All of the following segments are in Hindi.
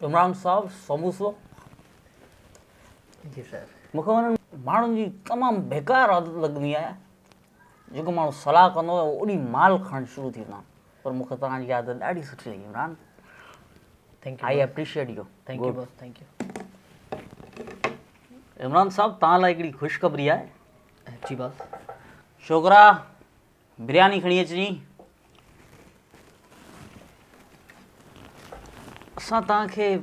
इमरान साहब समोसो जी सर। मूंखे हुननि माण्हुनि जी तमामु बेकार आदत लॻंदी आहे जेको माण्हू सलाह कंदो आहे ओॾी माल खणणु शुरू थी वेंदा आहिनि पर मूंखे तव्हांजी आदत ॾाढी सुठी लॻी Imran thank you I appreciate you thank you boss thank you. Imran साहब तव्हां लाइ हिकिड़ी ख़ुशख़बरी आहे जी बॉस। छोकिरा बिरयानी खणी अचिणी असां तव्हांखे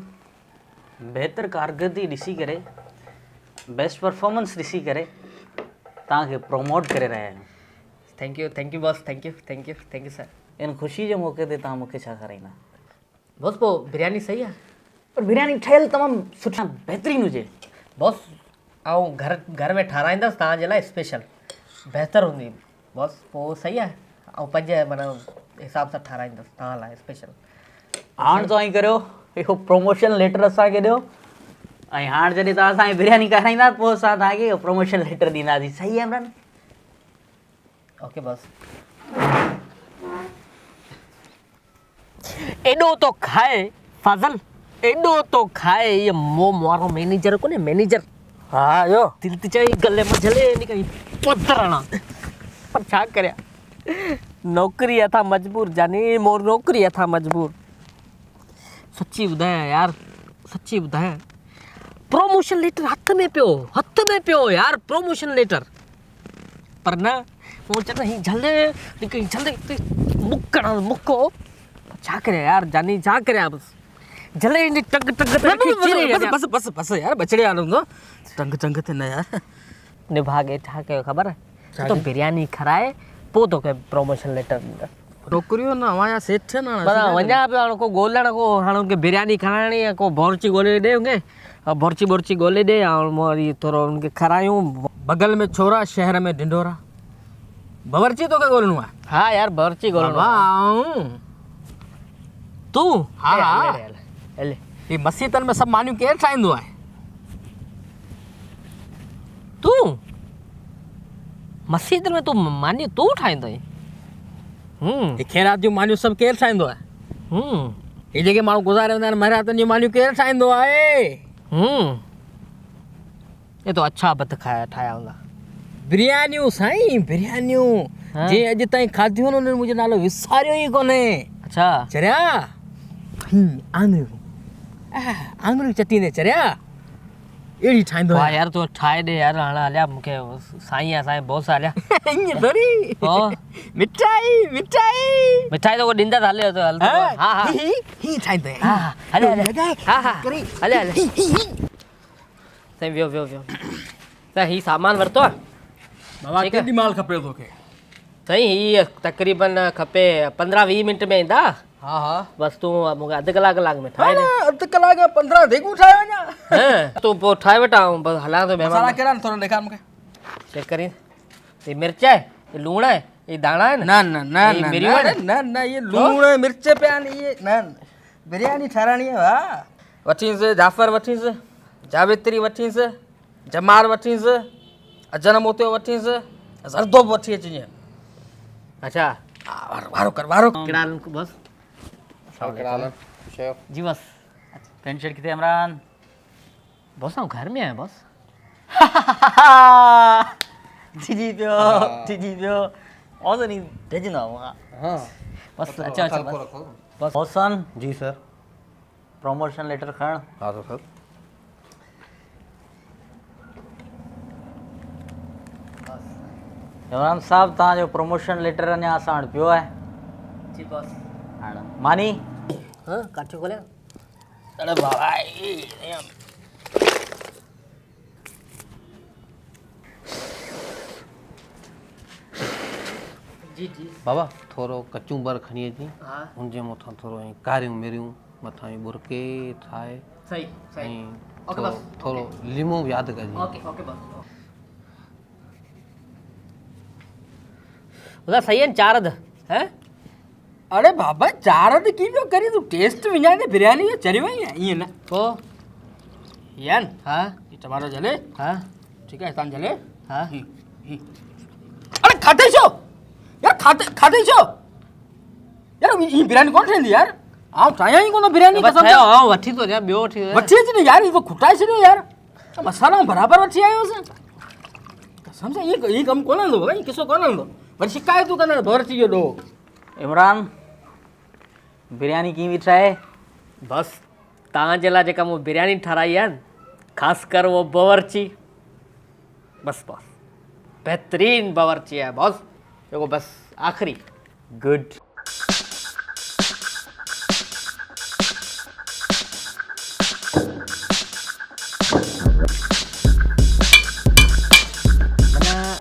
बहितर कारकर्दगी ॾिसी करे बेस्ट परफॉर्मेंस ॾिसी करे तव्हांखे प्रमोट करे रहिया आहियूं thank you boss thank you sir. इन ख़ुशी जे मौक़े ते तव्हां मूंखे छा खाराईंदा बॉस पोइ बिरयानी सही आहे पर बिरयानी ठहियलु तमामु सुठा बहितरीनु हुजे बॉस। ऐं घर में ठाराईंदसि तव्हांजे लाइ स्पेशल बहितर हूंदी बॉस। पोइ सही आहे ऐं पंहिंजे माना हिसाब सां ठाराईंदसि तव्हां लाइ स्पेशल। हाणे तव्हां ई करियो इहो प्रमोशन लेटर असांखे ॾियो ऐं हाणे जॾहिं तव्हां असांखे बिरयानी खाराईंदा पोइ असां तव्हांखे इहो प्रमोशन लेटर ॾींदासीं सही आहे इमरान ओके बॉस। एॾो तो खाए फाज़ल एॾो तो खाए ये मोम वारो मैनेजर कोन्हे मैनेजर हा जो दिलि त चई गले में झले निकिरी पतरणा पर छा करियां नौकरी था मजबूर जानी मोर नौकरी था मजबूर। सच्ची ॿुधायां यार सच्ची ॿुधायां प्रमोशन लेटर हथ में पियो यार प्रमोशन लेटर पर न वो चवंदा हीअ झले निकिरी झले मुको छा करियां यार जानी छा करियां बसि झले इन टंग बस यार बचड़े वारो हूंदो टंग ते न यार निभागे छा कयो ख़बर आहे तो बिरयानी खाराए पोइ तोखे प्रमोशन लेटर ॾींदा नौकरियूं न अवां सेठ न पर वञा पियो हाणे को ॻोल्हण को हाणे उनखे बिरयानी खाराइणी आहे को भोरची ॻोल्हे ॾे उनखे भोरची ॻोल्हे ॾे ऐं वरी थोरो उनखे खारायूं। बगल में छोरा शहर में ढिंढोरा बावर्ची तोखे ॻोल्हणो आहे हा यार भोरची ॻोल्हणो तूं हा हले ही मसीतनि में सभु मानियूं केरु ठाहींदो आहे तूं मस्जिद में तूं मानियूं तूं ठाहींदो आहीं ही खैरात जूं मानियूं सभु केरु ठाहींदो आहे ही जेके माण्हू गुज़ारे वेंदा आहिनि महिरातनि जूं मानियूं केरु ठाहींदो आहे ये तो अच्छा बत ठाहिया हूंदा बिरयानियूं साईं बिरयानियूं जे अॼु ताईं खाधियूं आहिनि उन्हनि मुंहिंजो नालो विसारियो ई कोन्हे। अच्छा चरिया आङुरियूं चटींदे चरिया अहिड़ी ठाहींदो वाह यार तूं ठाहे ॾे यार हाणे हलिया मूंखे साईं आहे साईं बहुत हलिया ईअं थोरी मिठाई मिठाई तो को ॾींदा त हले तो हल हा हा ही ठाहींदो आहे हा हले हले साईं वियो त ही सामान वरितो आहे बाबा केॾी महिल खपे तोखे साईं हीअ तक़रीबन खपे 15-20 मिंट में ईंदा हा हा बस तूं मूंखे अधु कलाक में ठाहे ॾे अधु कलाक 15 देगूं ठाहे वञा तूं पोइ ठाहे वठां बसि हलां थो मसाला कहिड़ा थोरो ॾेखार मूंखे चेक करी ये मिर्च है ये लूण है ये दाणा है न ये लूण मिर्च पिया आहिनि इहे न बिरयानी ठाराइणी आहे वाह वठीसि जाफ़र वठीसि जावेत्री वठीसि जमाल वठीसि अजन मोतियो वठीसि ज़रदो बि वठी अचिजे अच्छा वारो कर वारो कहिड़ा बस जी बस पैंट शर्ट किथे इमरान बॉस आउं घर में आहियां बॉस जी पियो और नहीं भेजना होगा हाँ बस अच्छा बस मौसन जी सर प्रमोशन लेटर खण हाँ तो सर इमरान साहब तव्हांजो प्रमोशन लेटर अञा असां वटि पियो आहे जी बॉस हाणे मानी हाँ काठियो खोलिया अरे बाबा जी बाबा थोरो कचूं बर खणी अची हाँ उनजे मथां थोरो ऐं कारियूं मेरियूं मथां ऐं बुरके ठाहे सही ऐं ओके थोरो बस थोरो लीमो बि यादि कजे ओके बस उधर सही है 4 अध हैं अरे बाबा 4 अध की पियो करी तूं टेस्ट विञाए बिरयानी जो चरियो ई आहे ईअं न पोइ यान हाँ ये टमाटो जले हाँ ठीक है हितां जले हाँ अरे खाते छो यार खाते छो यार ये बिरयानी कौन ठाहींदी यार आऊं ठाहियां ई कोन बिरयानी बस कसम ठाहियो आऊं वठी तो ॾियां ॿियो वठी तो वठी अच न यार, इहो खुटाए छॾियो यार, मसाला बराबरि वठी आयोसि। कसम सां इहो कमु कोन हलंदो भाई, किसो कोन हलंदो, वरी शिकायतूं कंदा भरती जो ॾोह। इमरान बिरयानी कीअं बीठी आहे? बस तव्हांजे लाइ जेका मूं बिरयानी ठाराई आहे न, ख़ासि कर वो बावर्ची, बस बस बहितरीन बावर्ची आहे बॉस, जेको बस आख़िरी गुड। माना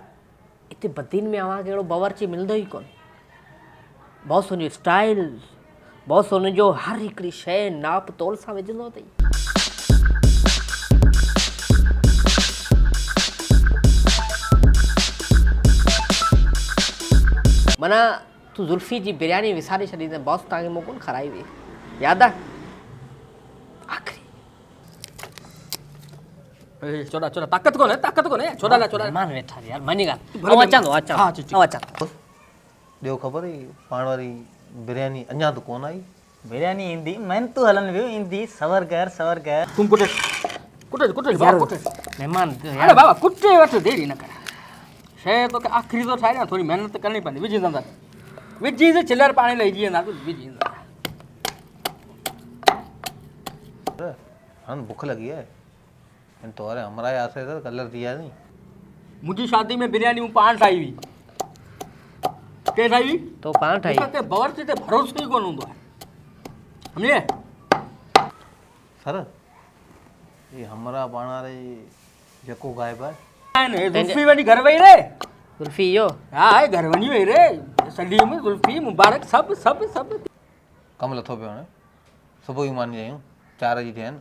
हिते बदीन में अव्हांखे अहिड़ो बावर्ची मिलंदो ई कोन। बॉस हुनजो स्टाइल, बॉस हुनजो हर हिकिड़ी शइ नाप तोल सां विझंदो अथई। माना तूं ज़ुल्फी जी बिरयानी विसारे छॾी त बॉस तव्हांखे मूं कोन खाराई हुई, यादि आहे? आख़िरी छोड़ा छोड़ा ताक़त कोन्हे छोड़ा ला छोड़ा। महिमान वेठा आहिनि यार, मञी ॻाल्हि, आउं अचां थो आउं अचां थो। ॿियो ख़बर ई पाण वारी बिरयानी अञा त कोन आई। बिरयानी ईंदी, महिनतूं हलनि वियूं, ईंदी, सबर कर। तुम कुटे यार कुटे महिमान अरे बाबा कुटे वठ, देरी न कर, शइ तोखे आख़िरी तो ठाहे ॾियां, थोरी महिनत करणी पवंदी, विझी से चिल्लर पाणी लहिजी वेंदा, तूं विझी हाणे बुख लगी है, इन तोरे हमारा आसे तो कलर दिया नहीं। मुंहिंजी शादी में बिरयानी मूं पाण ठाही हुई। के ठाही हुई? तो पाण ठाही। मूंखे बावर्ची ते भरोसो ई कोन हूंदो आहे, सम्झे? सर ये हमारा पाण वारे जेको गायब है ज़ुल्फी वञी घर वई रे। ज़ुल्फी इहो हा आहे घर वञी वई रे, सलीम ज़ुल्फी मुबारक सभु कम लथो पियो हाणे, सुबुह ई मानी आहियूं 4 जी थिया आहिनि।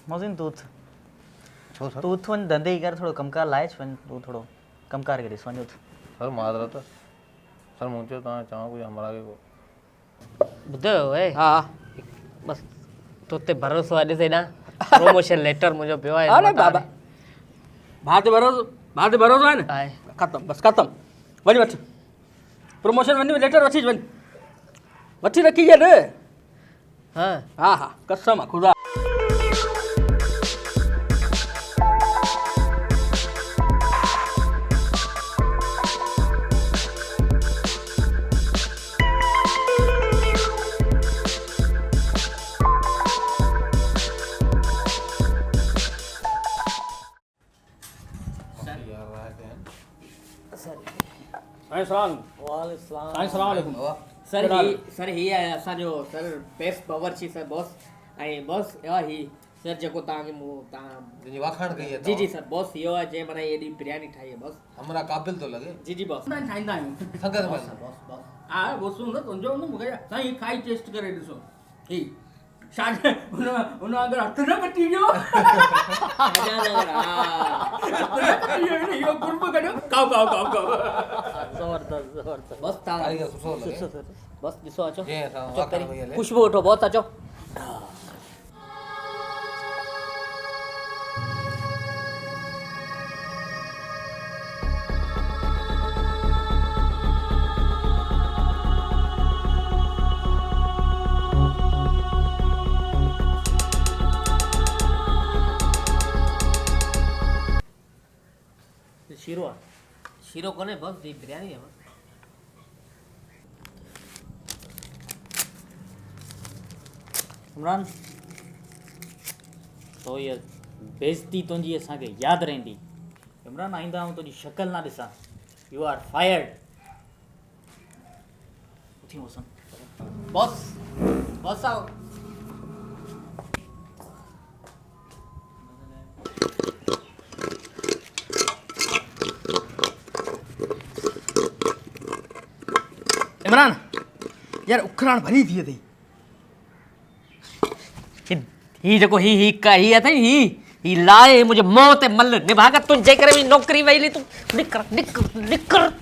मोहसिन तूं छो सर? तूं उथ वञ, धंधे ई कर, थोरो कमकार लाहे वञ, तूं थोरो कमकार करे ॾिस वञ उथ। सर माज़रत सर, मूं चयो तव्हां चवां कोई हमारा के ॿुधो ए, हा बसि तो ते भरोसो आहे, ॾिस हेॾां प्रमोशन लेटर मुंहिंजो पियो आहे। अरे बाबा भाउ ते भरोसो आहे न, आहे ख़तमु बसि ख़तमु, वञी वठ प्रमोशन, वञी लेटर वठी वञ, वठी रखी छॾ। हाँ हा हा कसम आहे ख़ुदा। सर ही आहे असांजो सर बेस्ट बावर्ची सर बॉस, ऐं बॉस ही सर जेको तव्हांखे मूं जी वाखाण कई है। जी सर बॉस इहो आहे जंहिं माना एॾी बिरयानी ठाही आहे बॉस। हमारा काबिल तो लगे जी बॉस ठाहींदा आहियूं संगत में। बॉस हा बोसूं न तुंहिंजो न मूंखे साईं खाई टेस्ट करे ॾिसो, ही शादी हुन अगरि हथु न कटी वियो इहो कुर्ब कढियो काओ ज़बरदस्त बॉस तव्हां कारीगर सुठो लगे। बॉस ॾिसो अचो जे असां अचो वाखाण पहिरीं कई हले। ख़ुशबू वठो बॉस अचो। शीरो आहे, शीरो कोन्हे बॉस, जी बिरयानी आहे बॉस। इमरान तो ये बेइज्जती तुंहिंजी असांखे यादि रहंदी। इमरान आईंदा आऊं तुंहिंजी शक्ल ना ॾिसां, यू आर फायर्ड। उथी मोहसिन। बॉस आओ। इमरान यार उखराण भली थी अथई, ही जेको ही अथई ही लाए मुंहिंजे मुंहं ते मल निभाग, तुंहिंजे करे बि नौकिरी वई तूं निकर।